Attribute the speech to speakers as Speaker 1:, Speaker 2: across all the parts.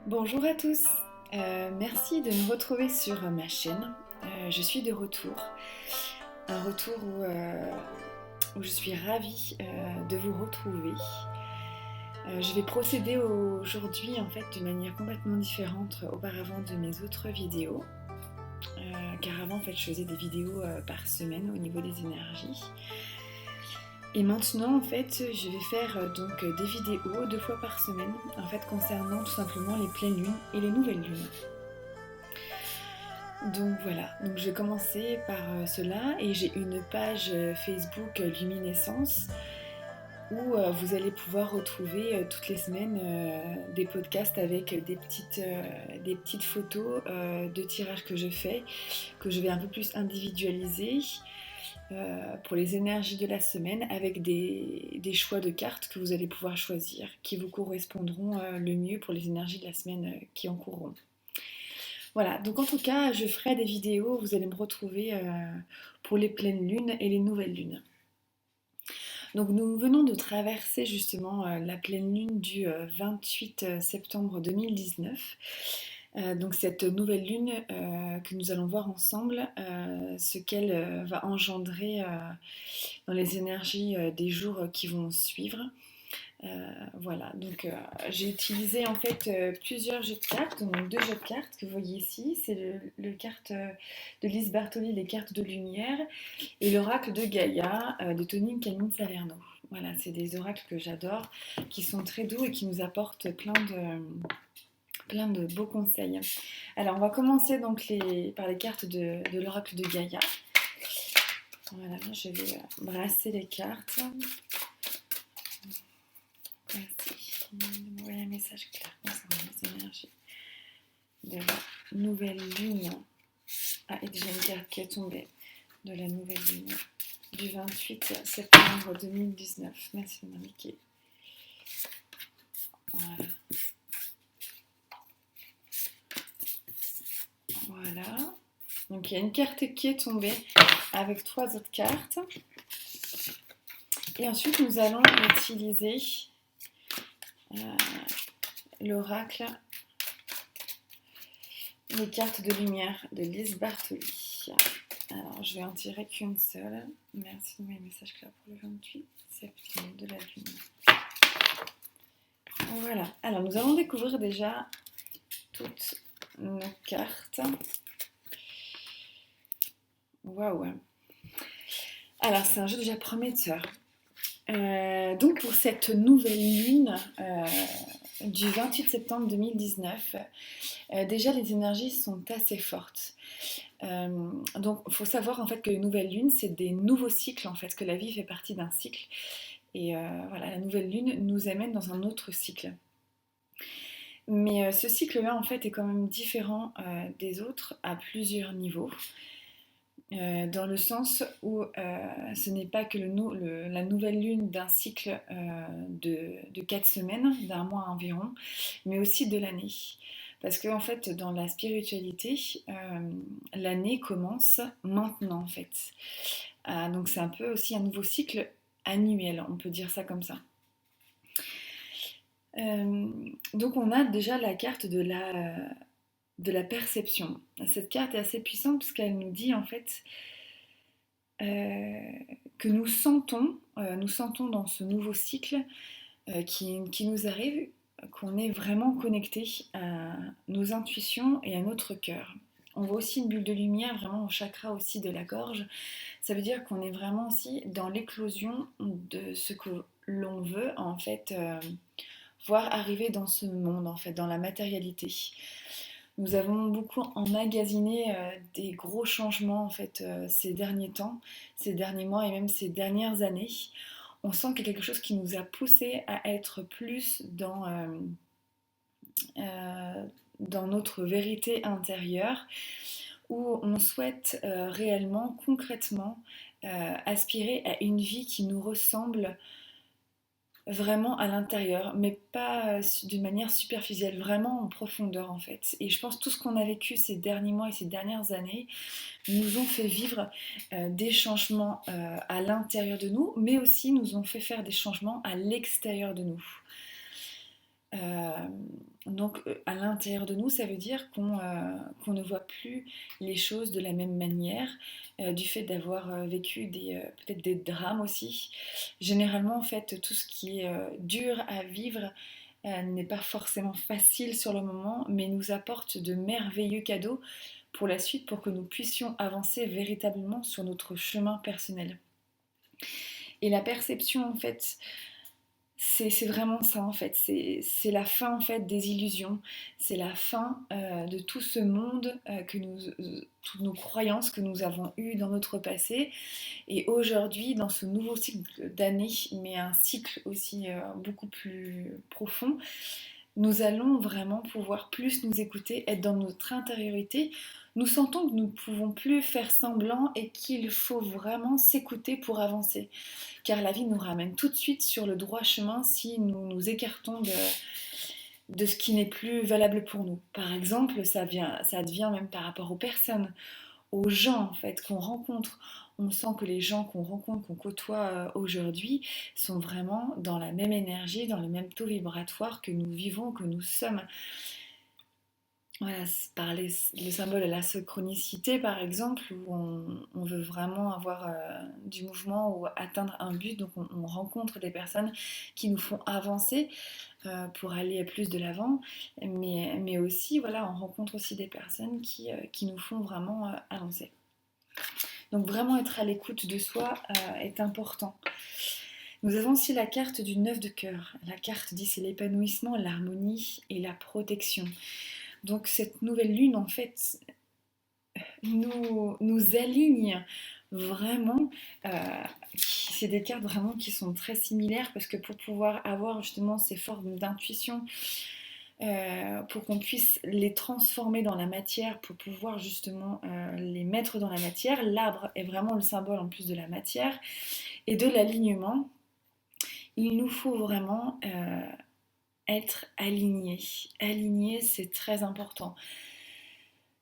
Speaker 1: Bonjour à tous, merci de me retrouver sur ma chaîne. Je suis de retour, un retour où je suis ravie de vous retrouver. Je vais procéder aujourd'hui en fait d'une manière complètement différente auparavant de mes autres vidéos. Car avant en fait je faisais des vidéos par semaine au niveau des énergies. Et maintenant en fait je vais faire donc des vidéos 2 fois par semaine en fait concernant tout simplement les pleines lunes et les nouvelles lunes. Donc voilà, donc je vais commencer par cela et j'ai une page Facebook Luminescence où vous allez pouvoir retrouver toutes les semaines des podcasts avec des petites photos de tirages que je fais, que je vais un peu plus individualiser pour les énergies de la semaine avec des choix de cartes que vous allez pouvoir choisir qui vous correspondront le mieux pour les énergies de la semaine qui en courront. Voilà, donc en tout cas, je ferai des vidéos, vous allez me retrouver pour les pleines lunes et les nouvelles lunes. Donc nous venons de traverser justement la pleine lune du 28 septembre 2019. Donc cette nouvelle lune que nous allons voir ensemble, ce qu'elle va engendrer dans les énergies des jours qui vont suivre. Voilà, donc j'ai utilisé en fait plusieurs jeux de cartes, donc 2 jeux de cartes que vous voyez ici, c'est le carte de Lise Bartoli, les cartes de lumière, et l'oracle de Gaïa de Tony Camille Salerno. Voilà, c'est des oracles que j'adore, qui sont très doux et qui nous apportent plein de beaux conseils. Alors on va commencer donc par les cartes de l'oracle de Gaïa. Voilà, je vais brasser les cartes. Merci de m'envoyer un message clair concernant les énergies de la nouvelle lune. Ah, et déjà une carte qui est tombée de la nouvelle lune du 28 septembre 2019. Merci de m'indiquer. Voilà. Voilà. Donc il y a une carte qui est tombée avec 3 autres cartes. Et ensuite nous allons utiliser l'oracle, les cartes de lumière de Lise Bartoli. Alors je vais en tirer qu'une seule. Merci de m'envoyer un message clair pour le 28 septembre de la lune. Voilà. Alors nous allons découvrir déjà toutes nos cartes. Waouh. Alors c'est un jeu déjà prometteur. Donc pour cette nouvelle lune du 28 septembre 2019, déjà les énergies sont assez fortes. Donc il faut savoir en fait que les nouvelles lunes, c'est des nouveaux cycles en fait, que la vie fait partie d'un cycle. Et voilà, la nouvelle lune nous amène dans un autre cycle. Mais ce cycle-là en fait est quand même différent des autres à plusieurs niveaux. Dans le sens où ce n'est pas que la nouvelle lune d'un cycle de 4 semaines, d'un mois environ, mais aussi de l'année. Parce qu'en en fait, dans la spiritualité, l'année commence maintenant en fait. Donc c'est un peu aussi un nouveau cycle annuel, on peut dire ça comme ça. Donc on a déjà la carte de la perception. Cette carte est assez puissante parce qu'elle nous dit en fait que nous sentons dans ce nouveau cycle qui nous arrive, qu'on est vraiment connecté à nos intuitions et à notre cœur. On voit aussi une bulle de lumière vraiment au chakra aussi de la gorge. Ça veut dire qu'on est vraiment aussi dans l'éclosion de ce que l'on veut en fait voir arriver dans ce monde en fait, dans la matérialité. Nous avons beaucoup emmagasiné des gros changements en fait ces derniers temps, ces derniers mois et même ces dernières années. On sent qu'il y a quelque chose qui nous a poussé à être plus dans notre vérité intérieure, où on souhaite réellement, concrètement, aspirer à une vie qui nous ressemble vraiment à l'intérieur, mais pas d'une manière superficielle, vraiment en profondeur en fait. Et je pense que tout ce qu'on a vécu ces derniers mois et ces dernières années nous ont fait vivre des changements à l'intérieur de nous, mais aussi nous ont fait faire des changements à l'extérieur de nous. Donc à l'intérieur de nous, ça veut dire qu'on ne voit plus les choses de la même manière, du fait d'avoir vécu peut-être des drames aussi. Généralement, en fait, tout ce qui est dur à vivre n'est pas forcément facile sur le moment, mais nous apporte de merveilleux cadeaux pour la suite, pour que nous puissions avancer véritablement sur notre chemin personnel. Et la perception, en fait, c'est vraiment ça en fait, c'est la fin en fait des illusions, c'est la fin de tout ce monde, toutes nos croyances que nous avons eues dans notre passé. Et aujourd'hui, dans ce nouveau cycle d'année, mais un cycle aussi beaucoup plus profond, nous allons vraiment pouvoir plus nous écouter, être dans notre intériorité. Nous sentons que nous ne pouvons plus faire semblant et qu'il faut vraiment s'écouter pour avancer. Car la vie nous ramène tout de suite sur le droit chemin si nous nous écartons de ce qui n'est plus valable pour nous. Par exemple, ça devient même par rapport aux personnes, aux gens en fait qu'on rencontre. On sent que les gens qu'on rencontre, qu'on côtoie aujourd'hui, sont vraiment dans la même énergie, dans le même taux vibratoire que nous vivons, que nous sommes. Voilà, par le symbole de la synchronicité, par exemple, où on veut vraiment avoir du mouvement ou atteindre un but, donc on rencontre des personnes qui nous font avancer pour aller plus de l'avant, mais aussi, voilà, on rencontre aussi des personnes qui nous font vraiment avancer. Donc vraiment être à l'écoute de soi est important. Nous avons aussi la carte du 9 de cœur. La carte dit c'est l'épanouissement, l'harmonie et la protection. Donc cette nouvelle lune, en fait, nous aligne vraiment. C'est des cartes vraiment qui sont très similaires parce que pour pouvoir avoir justement ces formes d'intuition, pour qu'on puisse les transformer dans la matière, pour pouvoir justement les mettre dans la matière, l'arbre est vraiment le symbole en plus de la matière et de l'alignement. Il nous faut vraiment être alignés. Aligné, c'est très important.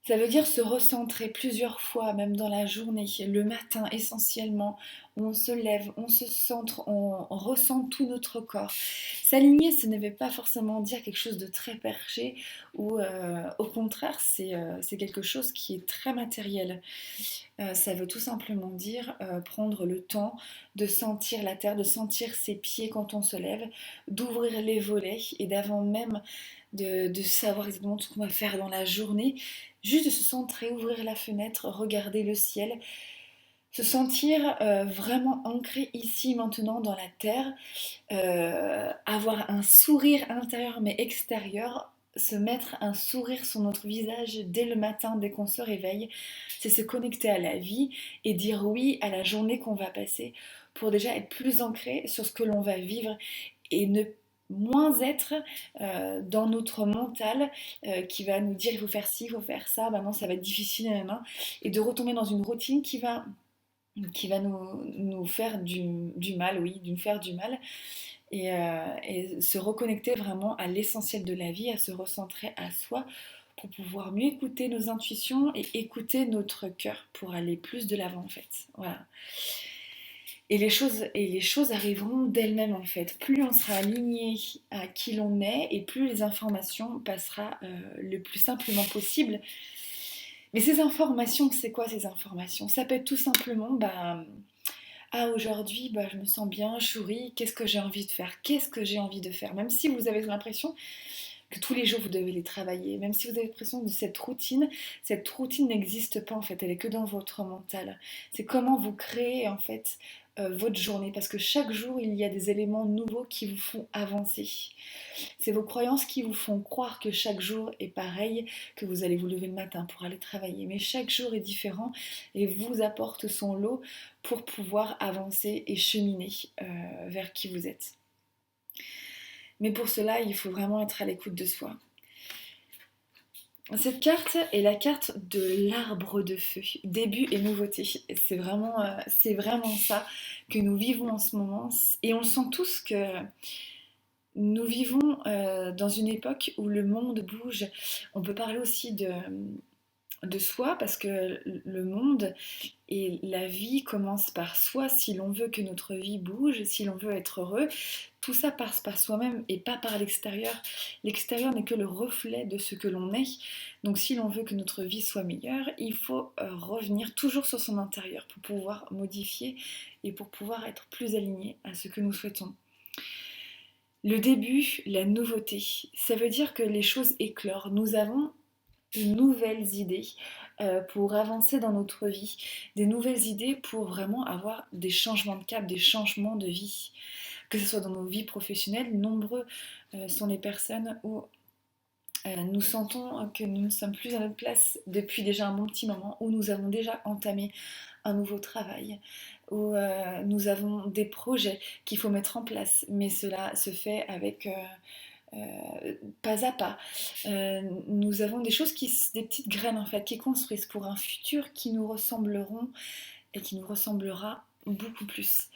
Speaker 1: Ça veut dire se recentrer plusieurs fois, même dans la journée, le matin essentiellement. On se lève, on se centre, on ressent tout notre corps. S'aligner, ça ne veut pas forcément dire quelque chose de très perché, ou au contraire, c'est quelque chose qui est très matériel. Ça veut tout simplement dire prendre le temps de sentir la terre, de sentir ses pieds quand on se lève, d'ouvrir les volets et d'avant même de savoir exactement ce qu'on va faire dans la journée, juste de se centrer, ouvrir la fenêtre, regarder le ciel, se sentir vraiment ancré ici maintenant dans la terre, avoir un sourire intérieur mais extérieur, se mettre un sourire sur notre visage dès le matin, dès qu'on se réveille, c'est se connecter à la vie et dire oui à la journée qu'on va passer pour déjà être plus ancré sur ce que l'on va vivre et ne moins être dans notre mental qui va nous dire il faut faire ci, il faut faire ça, maintenant ça va être difficile, et de retomber dans une routine qui va nous faire du mal, oui, nous faire du mal, et se reconnecter vraiment à l'essentiel de la vie, à se recentrer à soi pour pouvoir mieux écouter nos intuitions et écouter notre cœur pour aller plus de l'avant en fait. Voilà. Et les choses arriveront d'elles-mêmes en fait. Plus on sera aligné à qui l'on est et plus les informations passeront le plus simplement possible. Mais ces informations, c'est quoi ces informations? Ça peut être tout simplement, aujourd'hui, je me sens bien, je souris, qu'est-ce que j'ai envie de faire? Qu'est-ce que j'ai envie de faire? Même si vous avez l'impression que tous les jours vous devez les travailler, même si vous avez l'impression de cette routine n'existe pas en fait, elle est que dans votre mental. C'est comment vous créez en fait votre journée, parce que chaque jour il y a des éléments nouveaux qui vous font avancer. C'est vos croyances qui vous font croire que chaque jour est pareil, que vous allez vous lever le matin pour aller travailler, mais chaque jour est différent et vous apporte son lot pour pouvoir avancer et cheminer vers qui vous êtes. Mais pour cela, il faut vraiment être à l'écoute de soi. Cette carte est la carte de l'arbre de feu, début et nouveauté. C'est vraiment ça que nous vivons en ce moment. Et on le sent tous que nous vivons dans une époque où le monde bouge. On peut parler aussi de soi, parce que le monde et la vie commencent par soi. Si l'on veut que notre vie bouge, si l'on veut être heureux, tout ça passe par soi-même et pas par l'extérieur. L'extérieur n'est que le reflet de ce que l'on est. Donc si l'on veut que notre vie soit meilleure, il faut revenir toujours sur son intérieur pour pouvoir modifier et pour pouvoir être plus aligné à ce que nous souhaitons. Le début, la nouveauté, ça veut dire que les choses éclorent. Nous avons de nouvelles idées pour avancer dans notre vie, des nouvelles idées pour vraiment avoir des changements de cap, des changements de vie. Que ce soit dans nos vies professionnelles, nombreux sont les personnes où nous sentons que nous ne sommes plus à notre place depuis déjà un bon petit moment, où nous avons déjà entamé un nouveau travail, où nous avons des projets qu'il faut mettre en place, mais cela se fait avec pas à pas. Nous avons des choses des petites graines en fait, qui construisent pour un futur qui nous ressembleront et qui nous ressemblera beaucoup plus.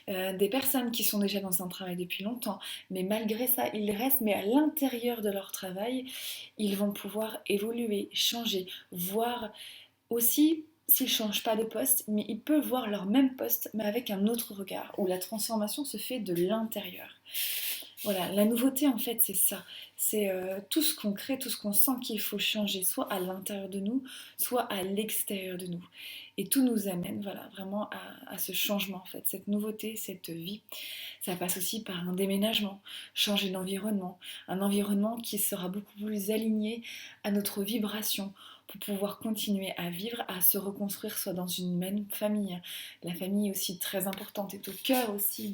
Speaker 1: Des personnes qui sont déjà dans un travail depuis longtemps, mais malgré ça, ils restent, mais à l'intérieur de leur travail, ils vont pouvoir évoluer, changer, voir aussi s'ils ne changent pas de poste, mais ils peuvent voir leur même poste, mais avec un autre regard, où la transformation se fait de l'intérieur. Voilà, la nouveauté en fait c'est ça, c'est tout ce qu'on crée, tout ce qu'on sent qu'il faut changer, soit à l'intérieur de nous, soit à l'extérieur de nous. Et tout nous amène voilà, vraiment à ce changement en fait, cette nouveauté, cette vie. Ça passe aussi par un déménagement, changer d'environnement, un environnement qui sera beaucoup plus aligné à notre vibration pour pouvoir continuer à vivre, à se reconstruire soit dans une même famille. La famille aussi très importante est au cœur aussi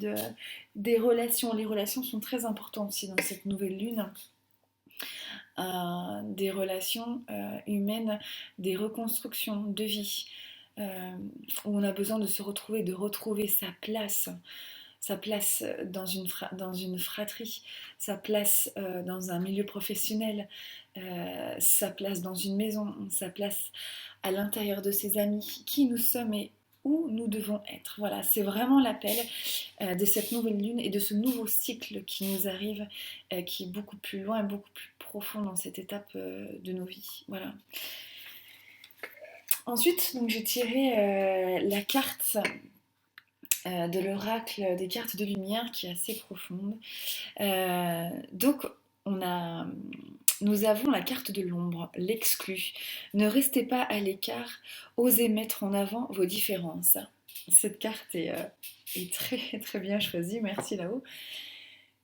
Speaker 1: des relations. Les relations sont très importantes aussi dans cette nouvelle lune. Des relations humaines, des reconstructions de vie, où on a besoin de se retrouver, de retrouver sa place dans une fratrie, sa place dans un milieu professionnel, sa place dans une maison, sa place à l'intérieur de ses amis, qui nous sommes et où nous devons être. Voilà, c'est vraiment l'appel de cette nouvelle lune et de ce nouveau cycle qui nous arrive, qui est beaucoup plus loin et beaucoup plus profond dans cette étape de nos vies. Voilà. Ensuite, donc, j'ai tiré la carte de l'oracle des cartes de lumière qui est assez profonde. Donc, nous avons la carte de l'ombre, l'exclu. Ne restez pas à l'écart, osez mettre en avant vos différences. Cette carte est très très bien choisie, merci là-haut.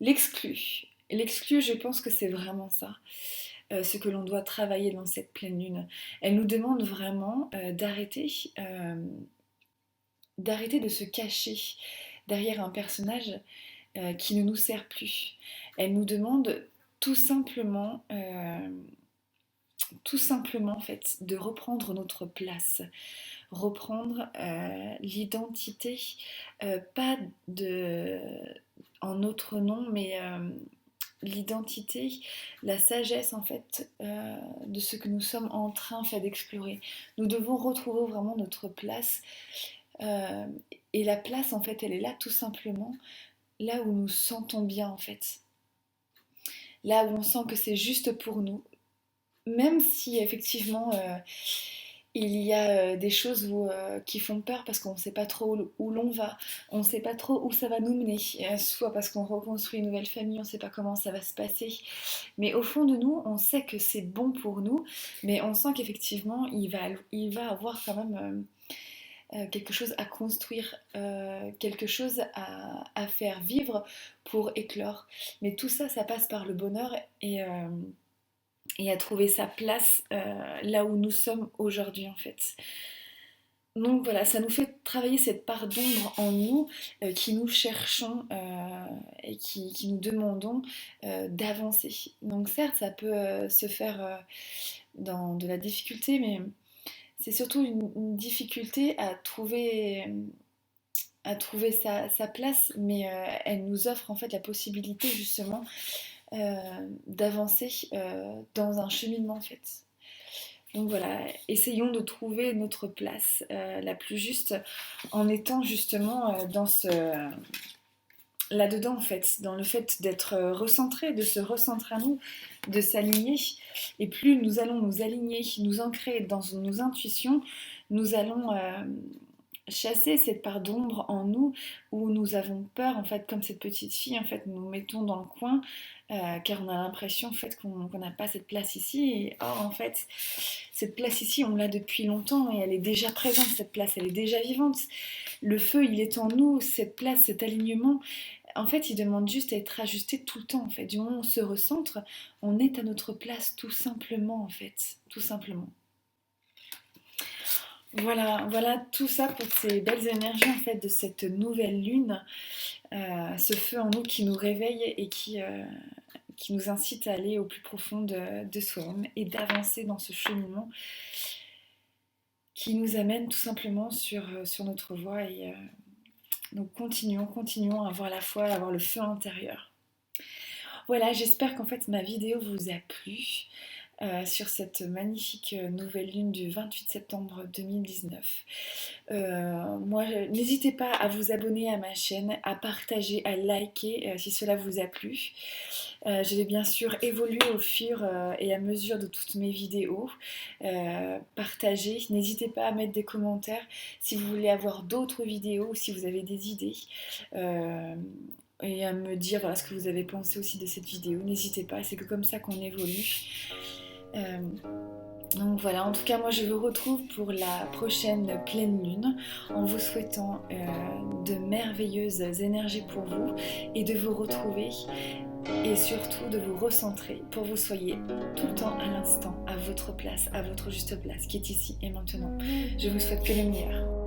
Speaker 1: L'exclu. L'exclu, je pense que c'est vraiment ça, ce que l'on doit travailler dans cette pleine lune. Elle nous demande vraiment d'arrêter de se cacher derrière un personnage qui ne nous sert plus. Elle nous demande tout simplement en fait, de reprendre notre place, reprendre l'identité, pas en notre nom, mais l'identité, la sagesse en fait de ce que nous sommes en train en fait, d'explorer. Nous devons retrouver vraiment notre place. Euh, et la place, en fait, elle est là tout simplement, là où nous sentons bien, en fait. Là où on sent que c'est juste pour nous. Même si, effectivement, il y a des choses qui font peur parce qu'on ne sait pas trop où l'on va, on ne sait pas trop où ça va nous mener, soit parce qu'on reconstruit une nouvelle famille, on ne sait pas comment ça va se passer. Mais au fond de nous, on sait que c'est bon pour nous, mais on sent qu'effectivement, il va avoir quand même quelque chose à construire, quelque chose à faire vivre pour éclore. Mais tout ça, ça passe par le bonheur et à trouver sa place là où nous sommes aujourd'hui en fait. Donc voilà, ça nous fait travailler cette part d'ombre en nous qui nous cherchons et qui nous demandons d'avancer. Donc certes, ça peut se faire dans de la difficulté, mais c'est surtout une difficulté à trouver sa place, mais elle nous offre en fait la possibilité justement d'avancer dans un cheminement en fait. Donc voilà, essayons de trouver notre place la plus juste en étant justement là-dedans en fait, dans le fait d'être recentré, de se recentrer à nous, de s'aligner. Et plus nous allons nous aligner, nous ancrer dans nos intuitions, nous allons chasser cette part d'ombre en nous où nous avons peur, en fait, comme cette petite fille, en fait, nous nous mettons dans le coin car on a l'impression en fait qu'on n'a pas cette place ici. Et or, en fait, cette place ici, on l'a depuis longtemps et elle est déjà présente, cette place, elle est déjà vivante. Le feu, il est en nous, cette place, cet alignement. En fait, il demande juste à être ajusté tout le temps, en fait. Du moment où on se recentre, on est à notre place, tout simplement, en fait. Tout simplement. Voilà, voilà tout ça pour ces belles énergies en fait de cette nouvelle lune, ce feu en nous qui nous réveille et qui nous incite à aller au plus profond de soi-même et d'avancer dans ce cheminement qui nous amène tout simplement sur notre voie. Et donc continuons à avoir la foi, à avoir le feu intérieur. Voilà, j'espère qu'en fait ma vidéo vous a plu. Sur cette magnifique nouvelle lune du 28 septembre 2019. N'hésitez pas à vous abonner à ma chaîne, à partager, à liker si cela vous a plu. Je vais bien sûr évoluer au fur et à mesure de toutes mes vidéos. Partagez, n'hésitez pas à mettre des commentaires si vous voulez avoir d'autres vidéos ou si vous avez des idées. Et à me dire voilà, ce que vous avez pensé aussi de cette vidéo. N'hésitez pas, c'est que comme ça qu'on évolue. Donc voilà, en tout cas moi je vous retrouve pour la prochaine pleine lune en vous souhaitant de merveilleuses énergies pour vous et de vous retrouver et surtout de vous recentrer pour que vous soyez tout le temps à l'instant, à votre place, à votre juste place qui est ici et maintenant. Je vous souhaite que le meilleur.